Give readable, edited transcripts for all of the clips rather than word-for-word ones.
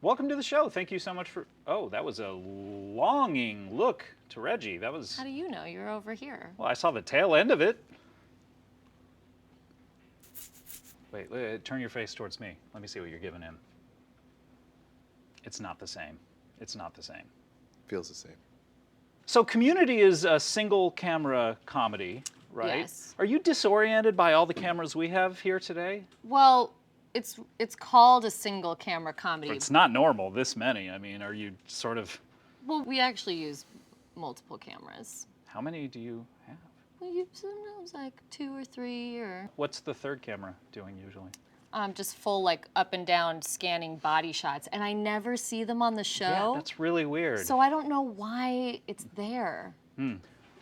welcome to the show. Thank you so much for... Oh, that was a longing look to Reggie. That was... How do you know? You're over here. Well, I saw the tail end of it. Wait, turn your face towards me. Let me see what you're giving him. It's not the same. It's not the same. Feels the same. So Community is a single camera comedy, right? Yes. Are you disoriented by all the cameras we have here today? Well, it's called a single camera comedy. It's not normal, this many. I mean, are you sort of... Well, we actually use multiple cameras. How many do you have? We use sometimes like 2 or 3 or... What's the third camera doing usually? Just full like up and down scanning body shots, and I never see them on the show. Yeah, that's really weird. So I don't know why it's there.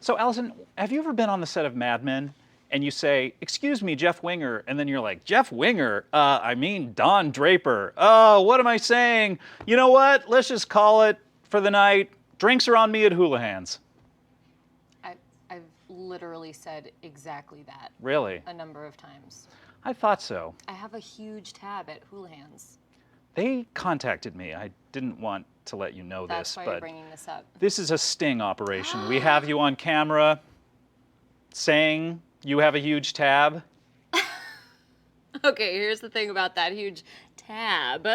So Alison, have you ever been on the set of Mad Men and you say, "Excuse me, Jeff Winger," and then you're like, "Jeff Winger? I mean Don Draper. Oh, what am I saying? You know what? Let's just call it for the night. Drinks are on me at Houlihan's." I've literally said exactly that. Really? A number of times. I thought so. I have a huge tab at Houlihan's. They contacted me. I didn't want to let you know That's this, why but you're bringing this up. this is a sting operation. We have you on camera saying you have a huge tab. Okay, here's the thing about that huge tab.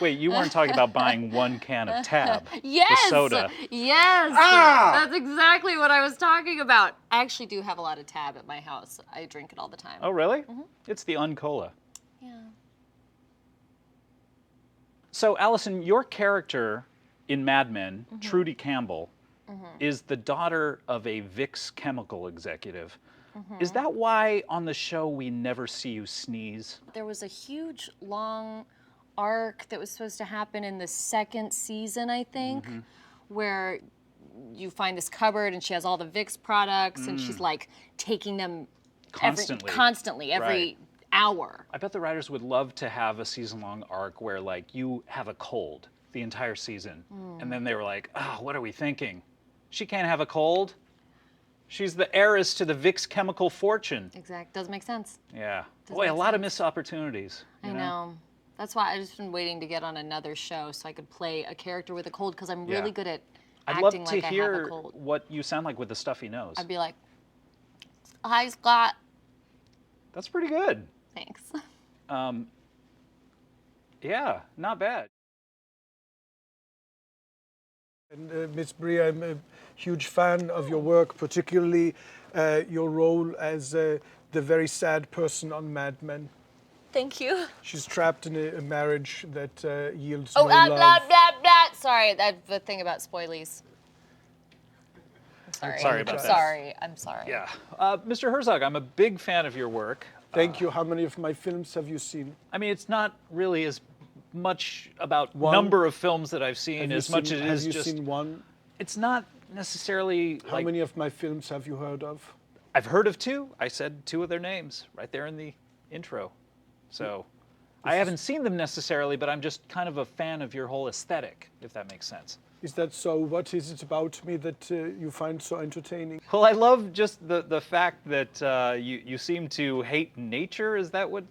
Wait, you weren't talking about buying one can of Tab. Yes! The soda. Yes! Ah! That's exactly what I was talking about. I actually do have a lot of Tab at my house. I drink it all the time. Oh, really? It's the Uncola. Yeah. So, Alison, your character in Mad Men, Trudy Campbell, is the daughter of a Vicks chemical executive. Is that why on the show we never see you sneeze? There was a huge, long arc that was supposed to happen in the second season, I think, where you find this cupboard and she has all the Vicks products and she's like taking them Constantly. every Right. hour. I bet the writers would love to have a season-long arc where, like, you have a cold the entire season, and then they were like, "Oh, what are we thinking? She can't have a cold. She's the heiress to the Vicks chemical fortune." Exact. Doesn't make sense. Yeah. Doesn't Boy, a make lot of sense. missed opportunities. I know. That's why I've just been waiting to get on another show so I could play a character with a cold because I'm really good at I'd love acting to like I have a hear cold. what you sound like with the stuffy nose. I'd be like, "Hi, Scott." That's pretty good. Thanks. Yeah, not bad. And Miss Brie, I'm a huge fan of your work, particularly your role as the very sad person on Mad Men. Thank you. She's trapped in a marriage that yields Oh, no blah, love. blah, blah. Sorry, that's the thing about spoilies. I'm sorry. Sorry about that. Sorry, I'm sorry. Yeah. Mr. Herzog, I'm a big fan of your work. Thank you. How many of my films have you seen? I mean, it's not really as much about One? number of films that I've seen as much as it is Have you just... seen one? It's not necessarily How like... many of my films have you heard of? I've heard of 2. I said 2 of their names right there in the intro. So I haven't seen them necessarily, but I'm just kind of a fan of your whole aesthetic, if that makes sense. Is that so? What is it about me that you find so entertaining? Well, I love just the fact that you seem to hate nature. Is that what...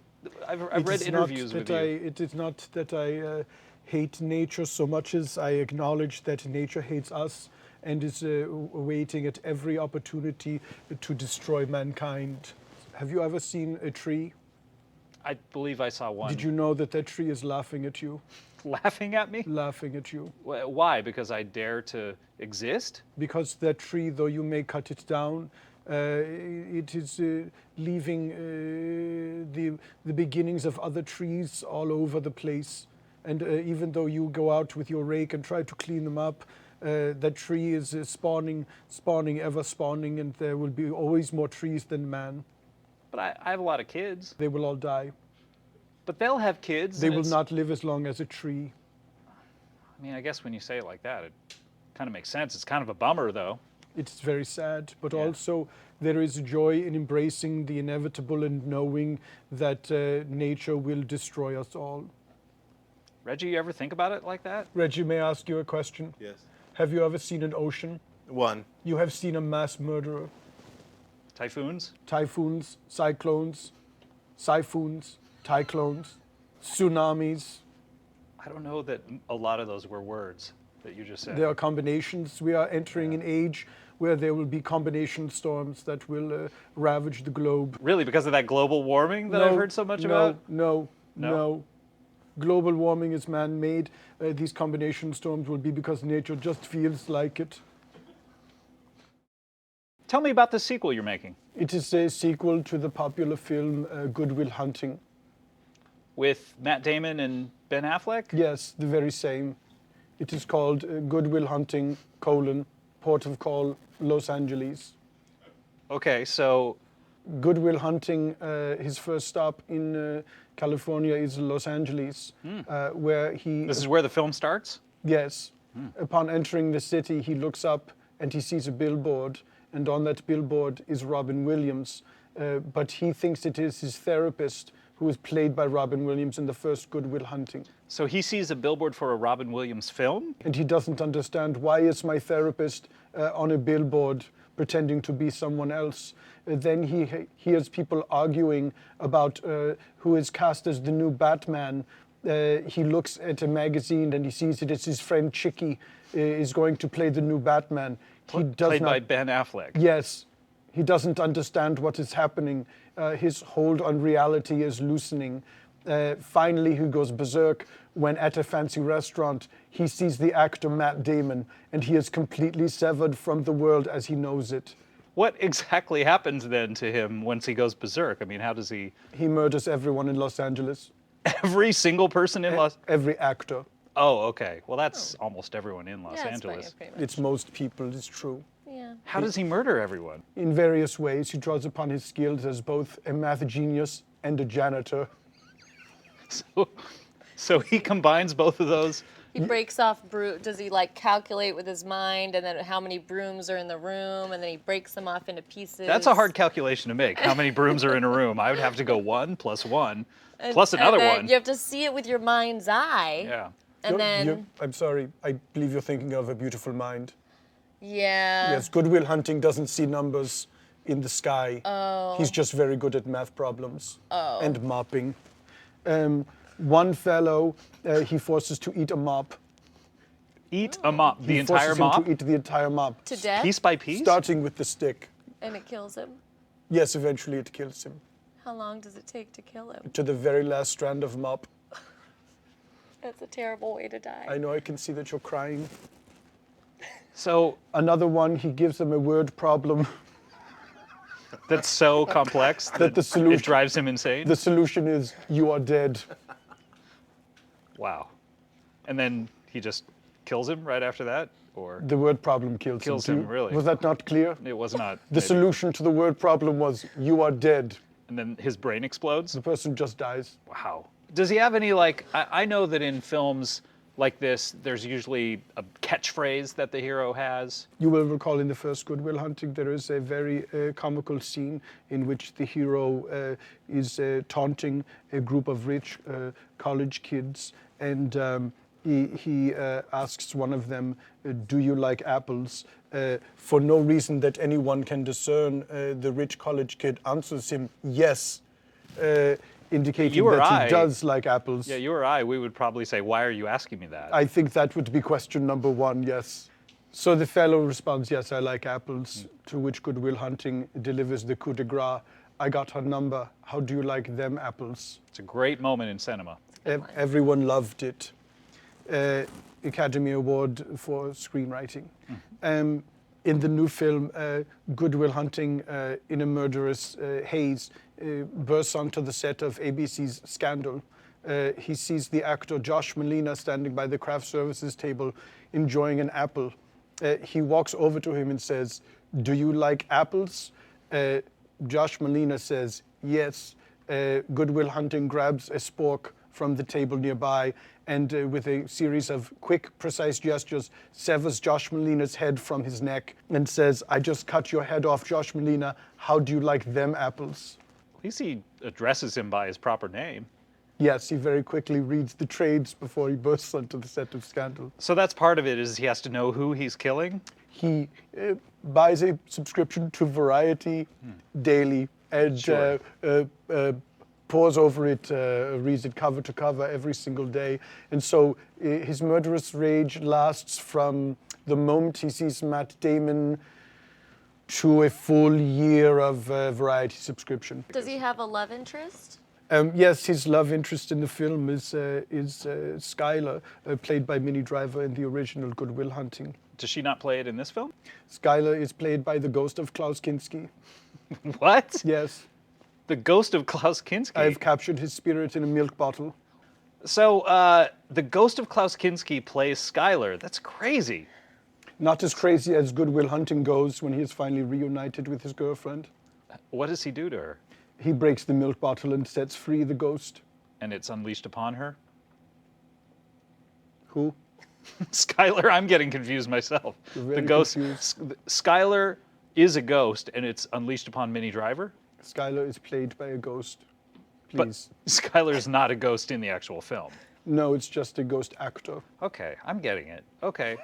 I've read interviews with you. It is not that I hate nature so much as I acknowledge that nature hates us and is waiting at every opportunity to destroy mankind. Have you ever seen a tree? I believe I saw one. Did you know that that tree is laughing at you? Laughing at me? Laughing at you. Why? Because I dare to exist? Because that tree, though you may cut it down, it is leaving the beginnings of other trees all over the place. And even though you go out with your rake and try to clean them up, that tree is spawning, ever spawning, and there will be always more trees than man. But I have a lot of kids. They will all die. But they'll have kids. They and will it's- not live as long as a tree. I mean, I guess when you say it like that, it kind of makes sense. It's kind of a bummer, though. It's very sad, but Yeah. also there is joy in embracing the inevitable and knowing that nature will destroy us all. Reggie, you ever think about it like that? Reggie, may I ask you a question? Yes. Have you ever seen an ocean? One. You have seen a mass murderer. Typhoons? Typhoons, cyclones, typhoons, tsunamis. I don't know that a lot of those were words that you just said. There are combinations. We are entering an age where there will be combination storms that will ravage the globe. Really, because of that global warming that I've heard so much about? No. Global warming is man-made. These combination storms will be because nature just feels like it. Tell me about the sequel you're making. It is a sequel to the popular film Good Will Hunting. With Matt Damon and Ben Affleck? Yes, the very same. It is called Good Will Hunting, Port of Call, Los Angeles. Okay, so Good Will Hunting, his first stop in California is Los Angeles, where he... this is where the film starts? Yes. Upon entering the city, he looks up and he sees a billboard, and on that billboard is Robin Williams, but he thinks it is his therapist, who is played by Robin Williams in the first Good Will Hunting. So he sees a billboard for a Robin Williams film? And he doesn't understand, why is my therapist on a billboard pretending to be someone else? Then he hears people arguing about who is cast as the new Batman. He looks at a magazine and he sees it as his friend Chicky is going to play the new Batman. He does Played not, by Ben Affleck. Yes. He doesn't understand what is happening. His hold on reality is loosening. Finally, he goes berserk when at a fancy restaurant, he sees the actor Matt Damon, and he is completely severed from the world as he knows it. What exactly happens then to him once he goes berserk? I mean, how does he... He murders everyone in Los Angeles. Every single person in Los... Every actor. Oh, okay. Well, that's almost everyone in Los Yeah, Angeles. pretty much. It's most people, it's true. Yeah. How does he murder everyone? In various ways, he draws upon his skills as both a math genius and a janitor. So he combines both of those? He breaks off does he like calculate with his mind and then how many brooms are in the room and then he breaks them off into pieces? That's a hard calculation to make. How many brooms are in a room? I would have to go 1 + 1 plus another then one. You have to see it with your mind's eye. Yeah. And then, I'm sorry, I believe you're thinking of A Beautiful Mind. yeah. Yes, Good Will Hunting doesn't see numbers in the sky. Oh. He's just very good at math problems and mopping. One fellow, he forces to eat a mop. Eat a mop. The He entire forces mop? him to eat the entire mop. To death? Piece by piece? Starting with the stick. And it kills him? Yes, eventually it kills him. How long does it take to kill him? To the very last strand of mop. That's a terrible way to die. I know, I can see that you're crying. So Another one, he gives them a word problem. that's so complex that the solution- it drives him insane? The solution is, you are dead. Wow. And then he just kills him right after that? Or The word problem kills him, really? Was that not clear? it was not? The maybe. solution to the word problem was, you are dead. And then his brain explodes? The person just dies. Wow. Does he have any, like, I know that in films like this, there's usually a catchphrase that the hero has. You will recall in the first Good Will Hunting, there is a very comical scene in which the hero is taunting a group of rich college kids, and he asks one of them, do you like apples? For no reason that anyone can discern, the rich college kid answers him, yes, indicating You or that I- he does like apples. Yeah, you or I, we would probably say, why are you asking me that? I think that would be question number one, yes. So the fellow responds, yes, I like apples, to which Good Will Hunting delivers the coup de grace. I got her number. How do you like them apples? It's a great moment in cinema. Everyone loved it. Academy Award for screenwriting. In the new film, Good Will Hunting, in a murderous haze, bursts onto the set of ABC's Scandal. He sees the actor Josh Malina standing by the craft services table enjoying an apple. He walks over to him and says, do you like apples? Josh Malina says, yes. Good Will Hunting grabs a spork from the table nearby and with a series of quick, precise gestures, severs Josh Malina's head from his neck and says, I just cut your head off, Josh Malina. How do you like them apples? At least he addresses him by his proper name. Yes, he very quickly reads the trades before he bursts onto the set of Scandal. So that's part of it, is he has to know who he's killing? He buys a subscription to Variety daily and Sure. pores over it, reads it cover to cover every single day. And so his murderous rage lasts from the moment he sees Matt Damon to a full year of Variety subscription. Does he have a love interest? Yes, his love interest in the film is Skylar, played by Minnie Driver in the original Good Will Hunting. Does she not play it in this film? Skylar is played by the ghost of Klaus Kinski. What? Yes, The ghost of Klaus Kinski. I've captured his spirit in a milk bottle. So the ghost of Klaus Kinski plays Skylar. That's crazy. Not as crazy as Good Will Hunting goes when he is finally reunited with his girlfriend. What does he do to her? He breaks the milk bottle and sets free the ghost. And it's unleashed upon her? Who? Skylar, I'm getting confused myself. You're very the ghost. confused. Skylar is a ghost, and it's unleashed upon Minnie Driver. Skylar is played by a ghost. But Please. Skylar's not a ghost in the actual film. No, it's just a ghost actor. Okay, I'm getting it. Okay.